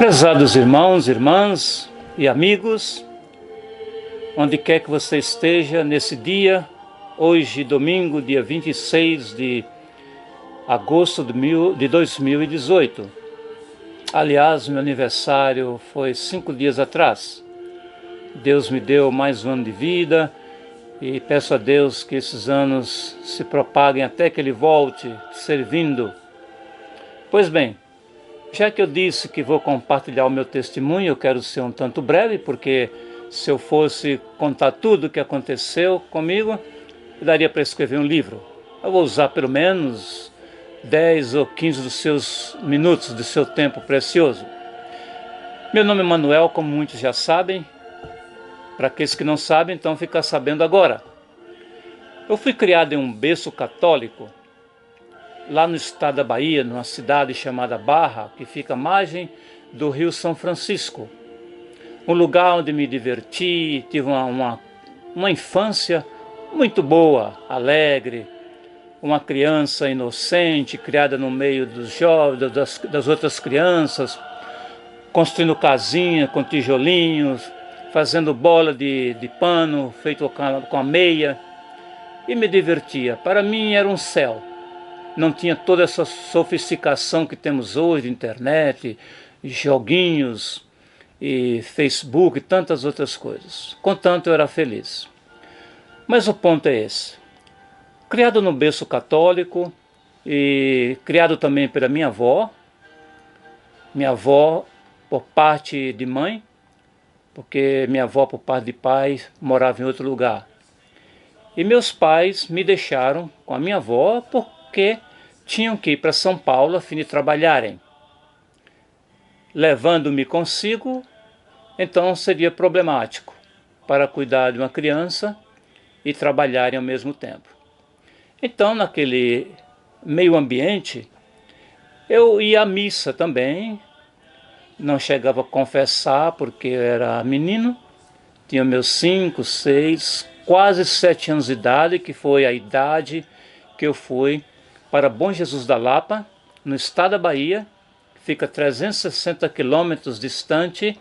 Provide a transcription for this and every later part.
Prezados irmãos, irmãs e amigos, onde quer que você esteja nesse dia, hoje, domingo, dia 26 de agosto de 2018. Aliás, meu aniversário foi 5 dias atrás. Deus me deu mais um ano de vida e peço a Deus que esses anos se propaguem até que Ele volte, servindo. Pois bem, já que eu disse que vou compartilhar o meu testemunho, eu quero ser um tanto breve, porque se eu fosse contar tudo o que aconteceu comigo, daria para escrever um livro. Eu vou usar pelo menos 10 ou 15 dos seus minutos, do seu tempo precioso. Meu nome é Manuel, como muitos já sabem. Para aqueles que não sabem, então ficar sabendo agora. Eu fui criado em um berço católico, lá no estado da Bahia, numa cidade chamada Barra, que fica à margem do Rio São Francisco. Um lugar onde me diverti, tive uma infância muito boa, alegre, uma criança inocente, criada no meio dos jovens, das outras crianças, construindo casinha com tijolinhos, fazendo bola de pano feito com a meia, e me divertia. Para mim era um céu. Não tinha toda essa sofisticação que temos hoje de internet, joguinhos e Facebook e tantas outras coisas. Contanto, eu era feliz. Mas o ponto é esse. Criado no berço católico e criado também pela minha avó por parte de mãe, porque minha avó por parte de pai morava em outro lugar. E meus pais me deixaram com a minha avó porque tinham que ir para São Paulo a fim de trabalharem. Levando-me consigo, então seria problemático para cuidar de uma criança e trabalharem ao mesmo tempo. Então, naquele meio ambiente, eu ia à missa também, não chegava a confessar porque eu era menino, tinha meus 5, 6, quase 7 anos de idade, que foi a idade que eu fui para Bom Jesus da Lapa, no estado da Bahia, que fica 360 quilômetros distante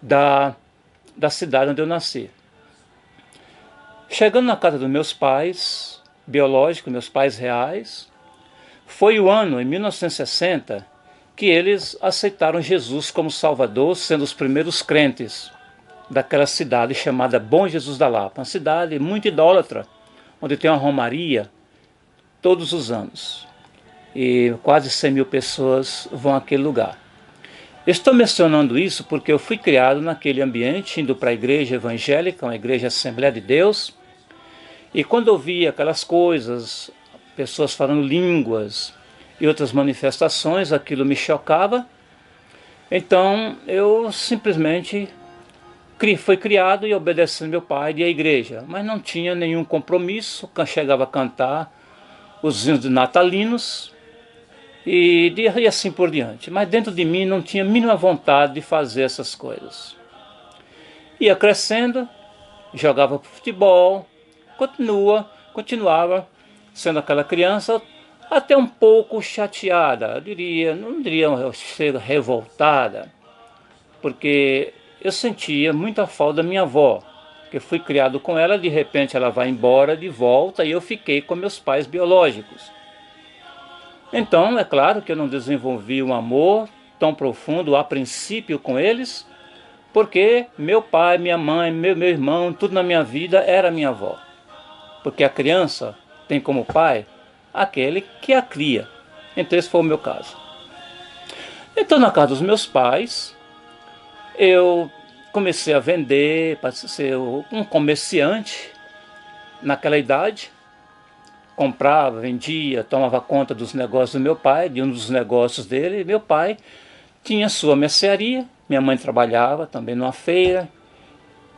da cidade onde eu nasci. Chegando na casa dos meus pais biológicos, meus pais reais, foi o ano, em 1960, que eles aceitaram Jesus como Salvador, sendo os primeiros crentes daquela cidade chamada Bom Jesus da Lapa, uma cidade muito idólatra, onde tem uma romaria todos os anos. E quase 100 mil pessoas vão àquele lugar. Estou mencionando isso porque eu fui criado naquele ambiente, indo para a igreja evangélica, uma igreja Assembleia de Deus, e quando eu via aquelas coisas, pessoas falando línguas e outras manifestações, aquilo me chocava. Então eu simplesmente fui criado e obedecendo meu pai e a igreja, mas não tinha nenhum compromisso, chegava a cantar os hinos de natalinos e assim por diante. Mas dentro de mim não tinha a mínima vontade de fazer essas coisas. Ia crescendo, jogava futebol, continuava sendo aquela criança até um pouco chateada, não diria ser revoltada, porque eu sentia muita falta da minha avó, que fui criado com ela, de repente ela vai embora de volta e eu fiquei com meus pais biológicos. Então, é claro que eu não desenvolvi um amor tão profundo a princípio com eles, porque meu pai, minha mãe, meu irmão, tudo na minha vida era minha avó. Porque a criança tem como pai aquele que a cria. Então esse foi o meu caso. Então, na casa dos meus pais, eu comecei a vender, para ser um comerciante naquela idade. Comprava, vendia, tomava conta dos negócios do meu pai, de um dos negócios dele. Meu pai tinha sua mercearia, minha mãe trabalhava também numa feira.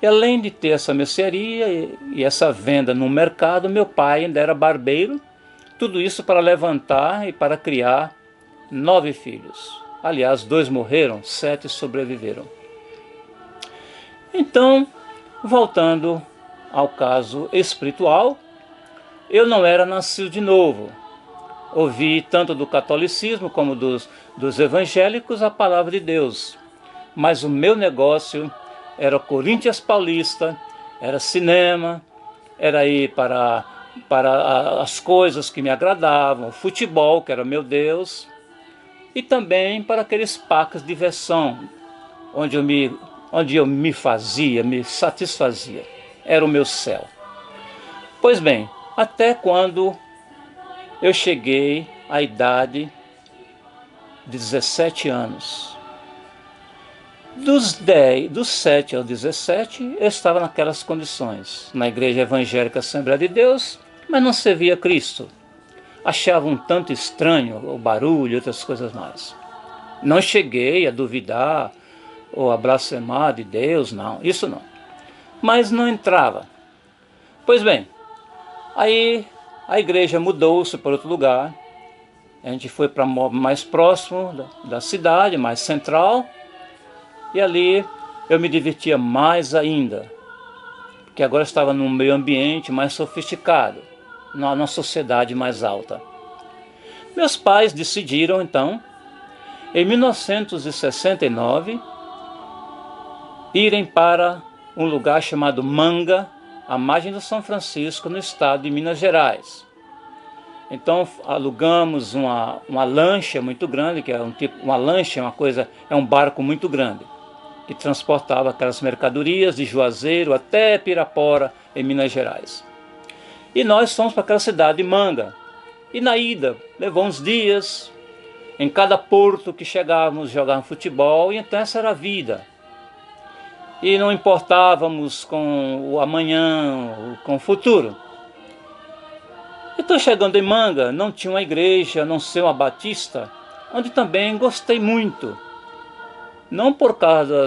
E além de ter essa mercearia e essa venda no mercado, meu pai ainda era barbeiro. Tudo isso para levantar e para criar 9 filhos. Aliás, 2 morreram, 7 sobreviveram. Então, voltando ao caso espiritual, eu não era nascido de novo. ouvi tanto do catolicismo como dos evangélicos a palavra de Deus. Mas o meu negócio era Corinthians Paulista, era cinema, era ir para as coisas que me agradavam, o futebol, que era meu Deus, e também para aqueles parques de diversão, onde eu me satisfazia. Era o meu céu. Pois bem, até quando eu cheguei à idade de 17 anos. Dos 7 aos 17, eu estava naquelas condições, na Igreja Evangélica Assembleia de Deus, mas não servia a Cristo. Achava um tanto estranho o barulho e outras coisas mais. Não cheguei a duvidar ou a blasfemar de Deus, não, isso não. Mas não entrava. Pois bem, aí a igreja mudou-se para outro lugar. A gente foi para mais próximo da cidade, mais central. E ali eu me divertia mais ainda, porque agora estava num meio ambiente mais sofisticado, numa sociedade mais alta. Meus pais decidiram então, em 1969, irem para um lugar chamado Manga, à margem do São Francisco, no estado de Minas Gerais. Então alugamos uma lancha muito grande, que é uma lancha, é um barco muito grande, que transportava aquelas mercadorias de Juazeiro até Pirapora, em Minas Gerais. E nós fomos para aquela cidade de Manga. E na ida, levou uns dias, em cada porto que chegávamos, jogávamos futebol, e então essa era a vida. E não importávamos com o amanhã, com o futuro. Então, chegando em Manga, não tinha uma igreja, a não ser uma batista, onde também gostei muito. Não por causa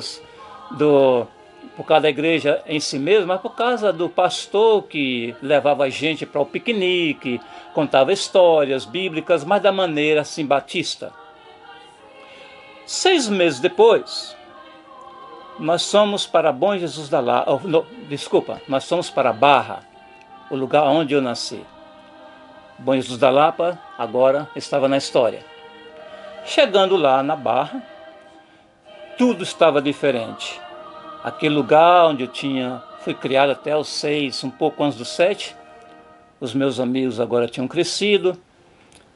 da igreja em si mesma, mas por causa do pastor que levava a gente para o piquenique, contava histórias bíblicas, mas da maneira assim batista. 6 meses depois, nós fomos para Bom Jesus da Lapa, nós fomos para Barra, o lugar onde eu nasci. Bom Jesus da Lapa agora estava na história. Chegando lá na Barra, tudo estava diferente. Aquele lugar onde fui criado até os 6, um pouco antes dos 7, os meus amigos agora tinham crescido,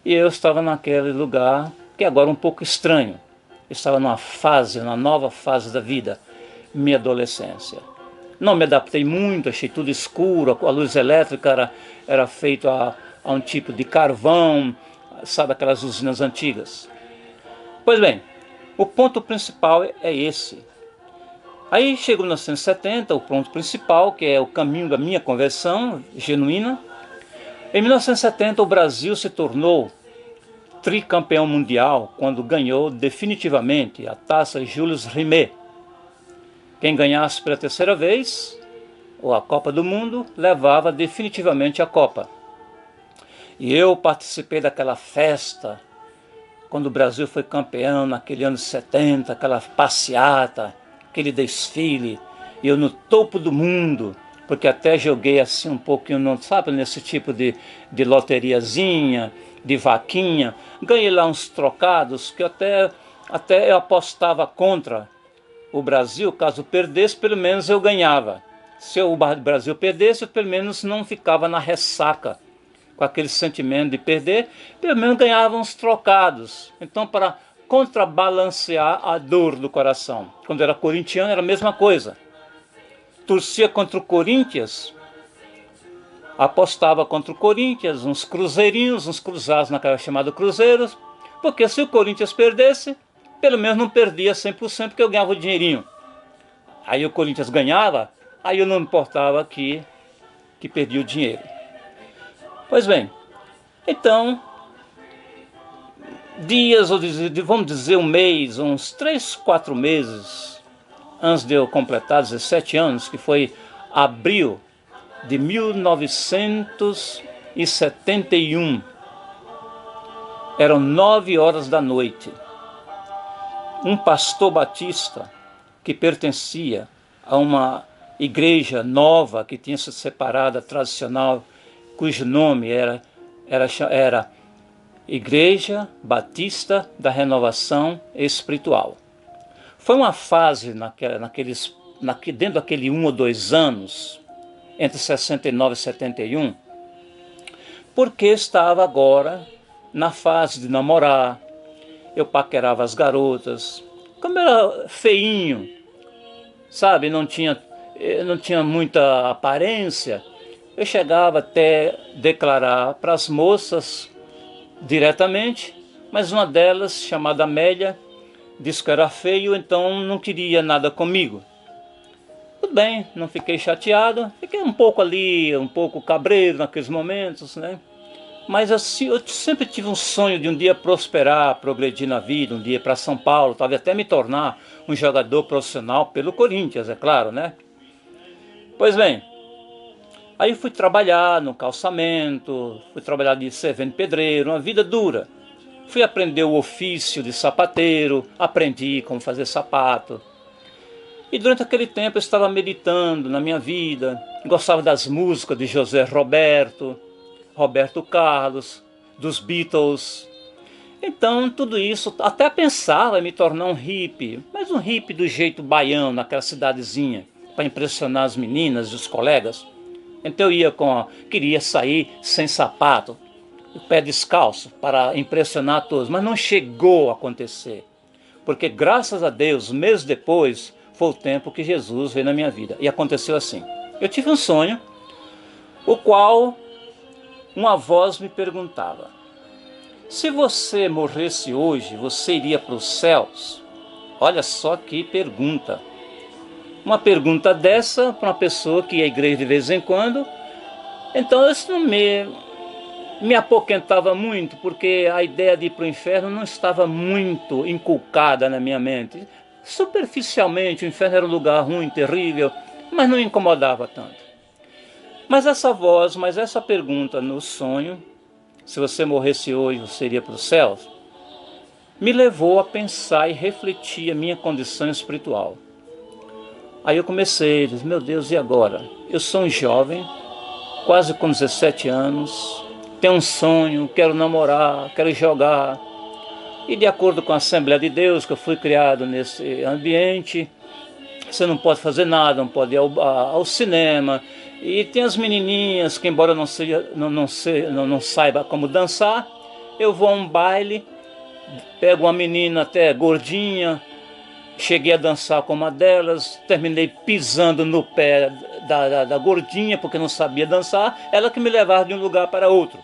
e eu estava naquele lugar que agora é um pouco estranho. Eu estava numa nova fase da vida, minha adolescência. Não me adaptei muito, achei tudo escuro, a luz elétrica era feita a um tipo de carvão, sabe, aquelas usinas antigas. Pois bem, o ponto principal é esse. Aí chegou em 1970, o ponto principal, que é o caminho da minha conversão genuína. Em 1970, o Brasil se tornou tricampeão mundial quando ganhou definitivamente a taça Jules Rimet. Quem ganhasse pela terceira vez, ou a Copa do Mundo, levava definitivamente a Copa. E eu participei daquela festa, quando o Brasil foi campeão, naquele ano de 70, aquela passeata, aquele desfile, e eu no topo do mundo, porque até joguei assim um pouquinho, não sabe, nesse tipo de loteriazinha, de vaquinha, ganhei lá uns trocados, que até eu apostava contra o Brasil, caso perdesse, pelo menos eu ganhava. Se o Brasil perdesse, eu pelo menos não ficava na ressaca, com aquele sentimento de perder, pelo menos ganhava uns trocados. Então, para contrabalancear a dor do coração. Quando era corintiano, era a mesma coisa. Torcia contra o Corinthians, apostava contra o Corinthians, uns cruzeirinhos, uns cruzados naquela chamada cruzeiros, porque se o Corinthians perdesse, pelo menos não perdia 100%, porque eu ganhava o dinheirinho. Aí o Corinthians ganhava, aí eu não importava que perdia o dinheiro. Pois bem, então, dias, ou vamos dizer um mês, uns 3, 4 meses, antes de eu completar 17 anos, que foi abril de 1971, eram 9 horas da noite. Um pastor batista que pertencia a uma igreja nova que tinha se separado, tradicional, cujo nome era Igreja Batista da Renovação Espiritual. Foi uma fase dentro daquele 1 ou 2 anos, entre 69 e 71, porque estava agora na fase de namorar, eu paquerava as garotas, como era feinho, sabe, não tinha muita aparência, eu chegava até declarar para as moças diretamente, mas uma delas, chamada Amélia, disse que era feio, então não queria nada comigo. Tudo bem, não fiquei chateado, fiquei um pouco ali, um pouco cabreiro naqueles momentos, né? Mas assim, eu sempre tive um sonho de um dia prosperar, progredir na vida, um dia ir para São Paulo, talvez até me tornar um jogador profissional pelo Corinthians, é claro, né? Pois bem, aí fui trabalhar no calçamento, fui trabalhar de servente pedreiro, uma vida dura. Fui aprender o ofício de sapateiro, aprendi como fazer sapato. E durante aquele tempo eu estava meditando na minha vida, gostava das músicas de José Roberto, Roberto Carlos, dos Beatles. Então tudo isso, até pensava em me tornar um hippie, mas um hippie do jeito baiano, naquela cidadezinha, para impressionar as meninas e os colegas. Então eu queria sair sem sapato, o pé descalço, para impressionar todos, mas não chegou a acontecer. Porque graças a Deus, meses depois, foi o tempo que Jesus veio na minha vida. E aconteceu assim. Eu tive um sonho, o qual uma voz me perguntava: se você morresse hoje, você iria para os céus? Olha só que pergunta. Uma pergunta dessa para uma pessoa que ia à igreja de vez em quando. Então isso não me apoquentava muito, porque a ideia de ir para o inferno não estava muito inculcada na minha mente. Superficialmente, o inferno era um lugar ruim, terrível, mas não me incomodava tanto. Mas essa pergunta no sonho, se você morresse hoje, você iria para os céus, me levou a pensar e refletir a minha condição espiritual. Aí eu comecei, disse, meu Deus, e agora? Eu sou um jovem, quase com 17 anos, tenho um sonho, quero namorar, quero jogar. E de acordo com a Assembleia de Deus, que eu fui criado nesse ambiente, você não pode fazer nada, não pode ir ao cinema. E tem as menininhas que, embora não saiba como dançar, eu vou a um baile, pego uma menina até gordinha, cheguei a dançar com uma delas, terminei pisando no pé da gordinha, porque não sabia dançar, ela que me levava de um lugar para outro.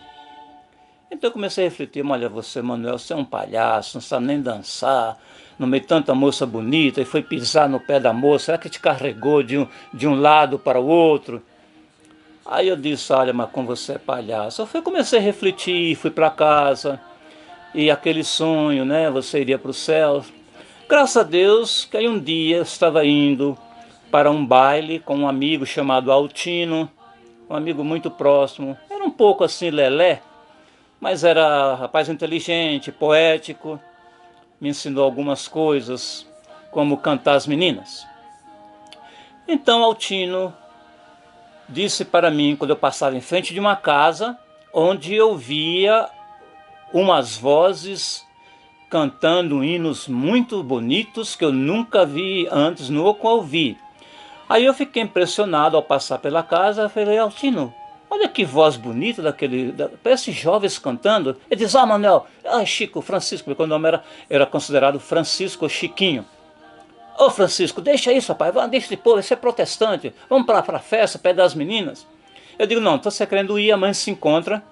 Então eu comecei a refletir, olha, você, Manuel, você é um palhaço, não sabe nem dançar, no meio de tanta moça bonita, e foi pisar no pé da moça, será que te carregou de um lado para o outro? Aí eu disse, olha, mas como você é palhaço. Comecei a refletir, fui para casa, e aquele sonho, né, você iria para o céu. Graças a Deus que aí um dia eu estava indo para um baile com um amigo chamado Altino, um amigo muito próximo, era um pouco assim lelé, mas era rapaz inteligente, poético, me ensinou algumas coisas, como cantar as meninas. Então Altino disse para mim, quando eu passava em frente de uma casa, onde eu via umas vozes cantando hinos muito bonitos que eu nunca vi antes, nunca ouvi. Aí eu fiquei impressionado ao passar pela casa, falei, Altino, olha que voz bonita parece jovens cantando. Ele diz, Manuel, Chico, Francisco, porque o nome era considerado Francisco Chiquinho. Ô Francisco, deixa isso, rapaz, deixa de pôr, você é protestante, vamos para a festa, pegar as meninas. Eu digo, não, estou querendo ir, amanhã se encontra,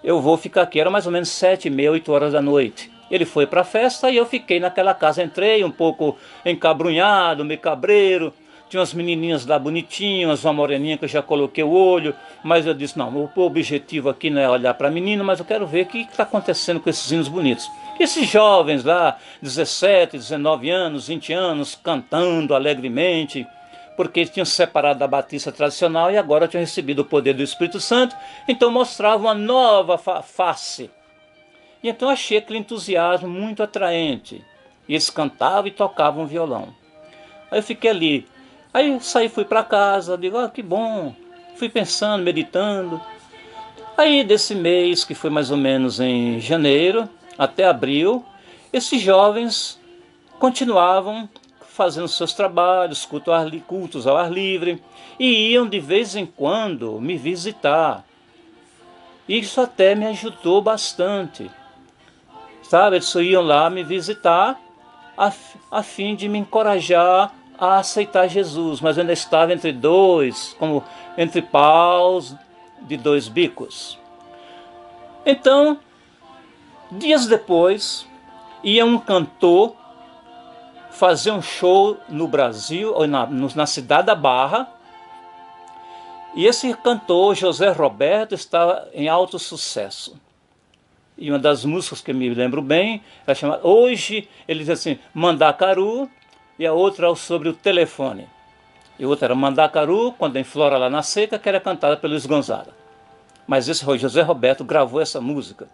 eu vou ficar aqui, era mais ou menos 7h30, 8 horas da noite. Ele foi para a festa e eu fiquei naquela casa, entrei um pouco encabrunhado, meio cabreiro, tinha umas menininhas lá bonitinhas, uma moreninha que eu já coloquei o olho, mas eu disse, não, o objetivo aqui não é olhar para a menina, mas eu quero ver o que está acontecendo com esses hinos bonitos. Esses jovens lá, 17, 19 anos, 20 anos, cantando alegremente, porque tinham se separado da Batista tradicional e agora tinham recebido o poder do Espírito Santo, então mostrava uma nova face. E então achei aquele entusiasmo muito atraente. E eles cantavam e tocavam violão. Aí eu fiquei ali. Aí saí, fui para casa, digo, que bom. Fui pensando, meditando. Aí desse mês, que foi mais ou menos em janeiro até abril, esses jovens continuavam fazendo seus trabalhos, cultos ao ar livre, e iam de vez em quando me visitar. Isso até me ajudou bastante, sabe? Eles iam lá me visitar a fim de me encorajar a aceitar Jesus, mas eu ainda estava entre paus de dois bicos. Então, dias depois, ia um cantor fazer um show no Brasil, ou na cidade da Barra, e esse cantor, José Roberto, estava em alto sucesso. E uma das músicas que eu me lembro bem, era chamada Hoje, ele diz assim, Mandacaru, e a outra é sobre o telefone. E outra era Mandacaru, quando em Flora lá na Seca, que era cantada pelo Luiz Gonzaga. Mas esse José Roberto gravou essa música.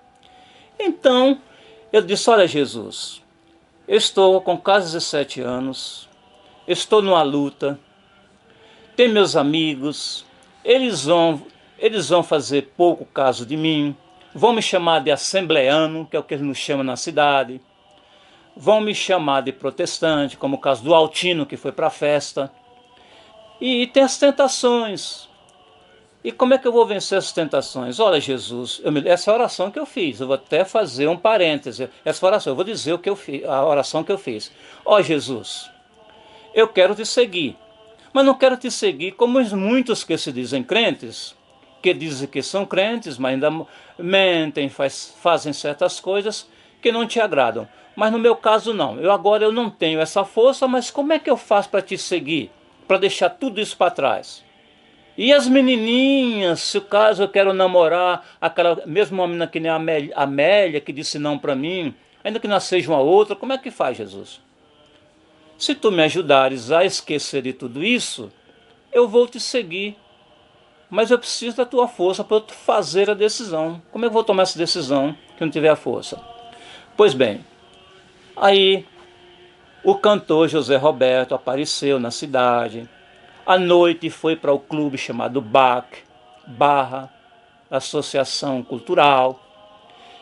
Então, eu disse, olha Jesus, eu estou com quase 17 anos, estou numa luta, tenho meus amigos, eles vão fazer pouco caso de mim, vão me chamar de assembleano, que é o que eles nos chamam na cidade, vão me chamar de protestante, como o caso do Altino, que foi para a festa, e tem as tentações. E como é que eu vou vencer as tentações? Olha, Jesus, essa é a oração que eu fiz. Eu vou até fazer um parêntese. Essa oração, eu vou dizer o que eu fiz, a oração que eu fiz. Ó Jesus, eu quero te seguir, mas não quero te seguir como os muitos que se dizem crentes, que dizem que são crentes, mas ainda mentem, fazem certas coisas que não te agradam. Mas no meu caso não. Agora eu não tenho essa força, mas como é que eu faço para te seguir? Para deixar tudo isso para trás? E as menininhas, se o caso eu quero namorar aquela mesma menina que nem a Amélia, que disse não para mim, ainda que não seja uma outra, como é que faz, Jesus? Se tu me ajudares a esquecer de tudo isso, eu vou te seguir. Mas eu preciso da tua força para eu fazer a decisão. Como é que eu vou tomar essa decisão que não tiver a força? Pois bem, aí o cantor José Roberto apareceu na cidade. À noite foi para o clube chamado Barra, Associação Cultural.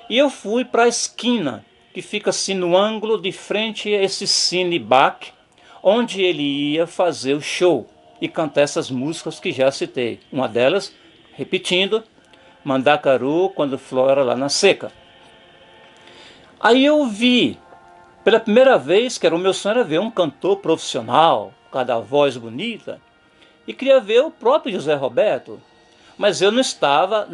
E eu fui para a esquina, que fica assim no ângulo de frente a esse Cine Bach, onde ele ia fazer o show e cantar essas músicas que já citei. Uma delas, repetindo, Mandacaru, quando flora lá na seca. Aí eu vi, pela primeira vez, que era o meu sonho, era ver um cantor profissional, com cada voz bonita, e queria ver o próprio José Roberto, mas eu não estava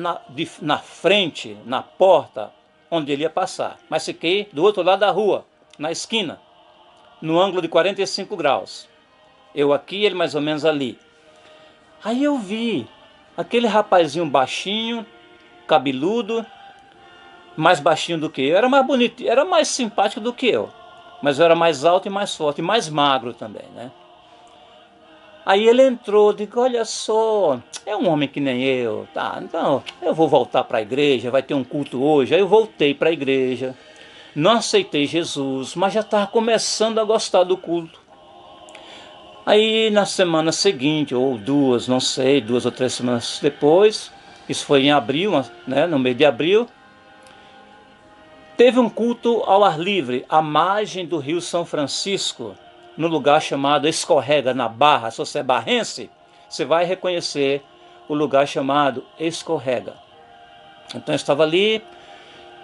na frente, na porta, onde ele ia passar, mas fiquei do outro lado da rua, na esquina, no ângulo de 45 graus. Eu aqui, ele mais ou menos ali. Aí eu vi aquele rapazinho baixinho, cabeludo, mais baixinho do que eu, era mais bonito, era mais simpático do que eu, mas eu era mais alto e mais forte, e mais magro também, né? Aí ele entrou, digo, olha só, é um homem que nem eu, tá, então eu vou voltar para a igreja, vai ter um culto hoje. Aí eu voltei para a igreja, não aceitei Jesus, mas já estava começando a gostar do culto. Aí na semana seguinte, ou duas, não sei, 2 ou 3 semanas depois, isso foi em abril, né, no mês de abril, teve um culto ao ar livre, à margem do Rio São Francisco, no lugar chamado Escorrega, na Barra. Se você é barrense, você vai reconhecer o lugar chamado Escorrega. Então eu estava ali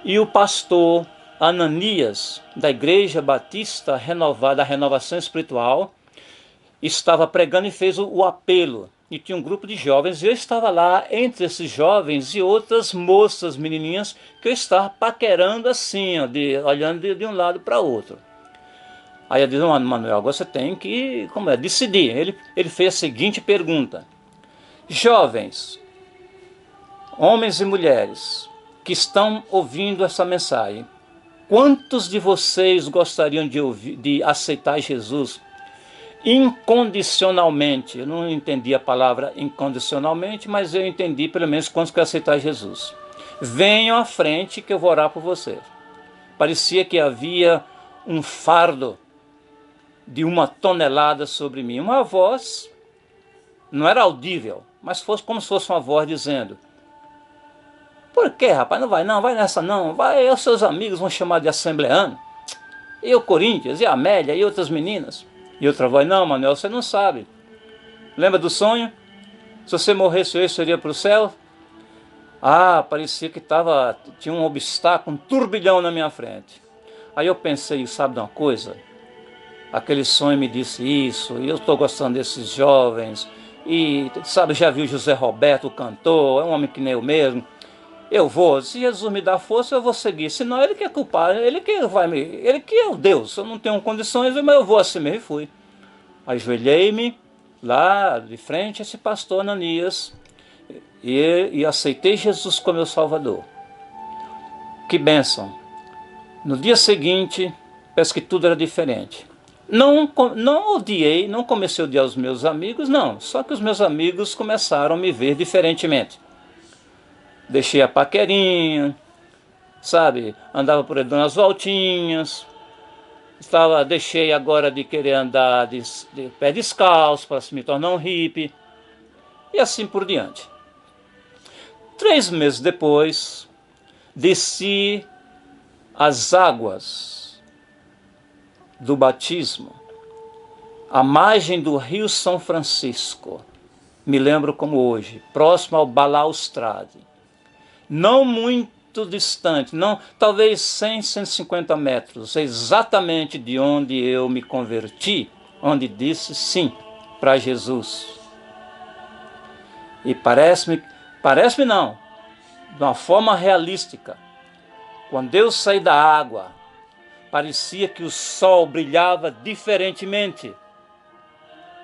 e o pastor Ananias, da Igreja Batista Renovada, da Renovação Espiritual, estava pregando e fez o apelo. E tinha um grupo de jovens, e eu estava lá entre esses jovens e outras moças, menininhas, que eu estava paquerando assim, ó, olhando de um lado para outro. Aí eu disse, Manuel, agora você tem que decidir. Ele fez a seguinte pergunta: jovens, homens e mulheres que estão ouvindo essa mensagem, quantos de vocês gostariam de aceitar Jesus incondicionalmente? Eu não entendi a palavra incondicionalmente, mas eu entendi pelo menos quantos querem aceitar Jesus. Venham à frente que eu vou orar por vocês. Parecia que havia um fardo de 1 tonelada sobre mim. Uma voz, não era audível, mas fosse como se fosse uma voz dizendo: Por quê, rapaz? Não vai não, vai nessa não. Vai, os seus amigos vão chamar de assembleano. E o Corinthians, e a Amélia, e outras meninas. E outra voz, não, Manuel, você não sabe. Lembra do sonho? Se você morresse hoje, seria para o céu? Ah, parecia que tinha um obstáculo, um turbilhão na minha frente. Aí eu pensei, sabe de uma coisa? Aquele sonho me disse isso, e eu estou gostando desses jovens. E, sabe, já viu José Roberto, o cantor, é um homem que nem eu mesmo. Eu vou, se Jesus me dá força, eu vou seguir. Senão ele que é culpado, ele que é o Deus. Eu não tenho condições, mas eu vou assim mesmo e fui. Ajoelhei-me lá de frente a esse pastor Ananias e aceitei Jesus como meu Salvador. Que bênção! No dia seguinte, parece que tudo era diferente. Não odiei, não comecei a odiar os meus amigos, não. Só que os meus amigos começaram a me ver diferentemente. Deixei a paquerinha, sabe? Andava por aí dando as voltinhas. Deixei agora de querer andar de pé descalço para se me tornar um hippie. E assim por diante. 3 meses depois, desci as águas do batismo à margem do Rio São Francisco. Me lembro como hoje, próximo ao Balaustrade. Não muito distante, não, talvez 100, 150 metros, exatamente de onde eu me converti, onde disse sim para Jesus. E parece-me não, de uma forma realística, quando eu saí da água, parecia que o sol brilhava diferentemente.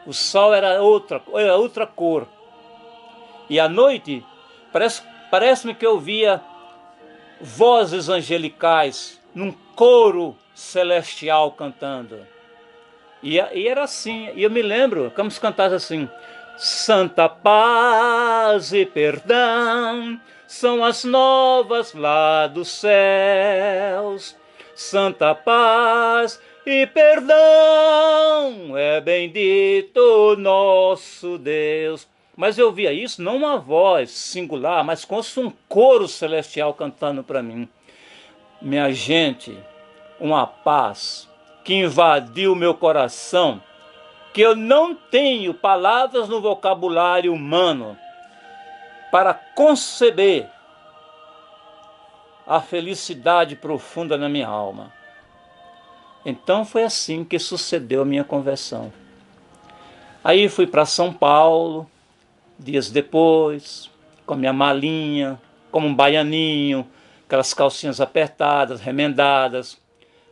O sol era outra cor. E à noite, parece-me que eu via vozes angelicais num coro celestial cantando. E era assim, e eu me lembro, como se cantasse assim: Santa paz e perdão são as novas lá dos céus. Santa paz e perdão é bendito nosso Deus. Mas eu via isso, não uma voz singular, mas como se um coro celestial cantando para mim. Minha gente, uma paz que invadiu meu coração, que eu não tenho palavras no vocabulário humano para conceber a felicidade profunda na minha alma. Então foi assim que sucedeu a minha conversão. Aí fui para São Paulo, dias depois, com a minha malinha, como um baianinho, aquelas calcinhas apertadas, remendadas.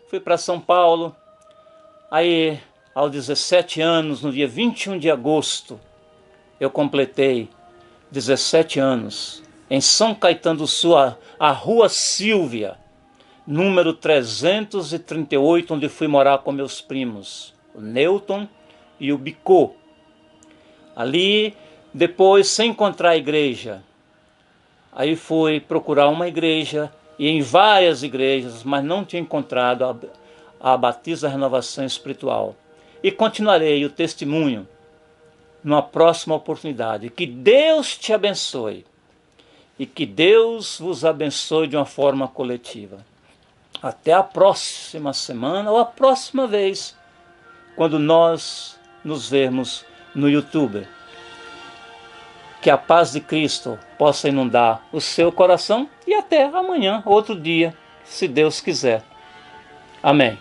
Fui para São Paulo, aí aos 17 anos, no dia 21 de agosto, eu completei 17 anos, em São Caetano do Sul, a Rua Silvia, número 338, onde fui morar com meus primos, o Newton e o Bicô. Ali, depois, sem encontrar a igreja, aí fui procurar uma igreja, e em várias igrejas, mas não tinha encontrado a Batista da Renovação Espiritual. E continuarei o testemunho numa próxima oportunidade. Que Deus te abençoe e que Deus vos abençoe de uma forma coletiva. Até a próxima semana ou a próxima vez, quando nós nos vermos no YouTube. Que a paz de Cristo possa inundar o seu coração e até amanhã, outro dia, se Deus quiser. Amém.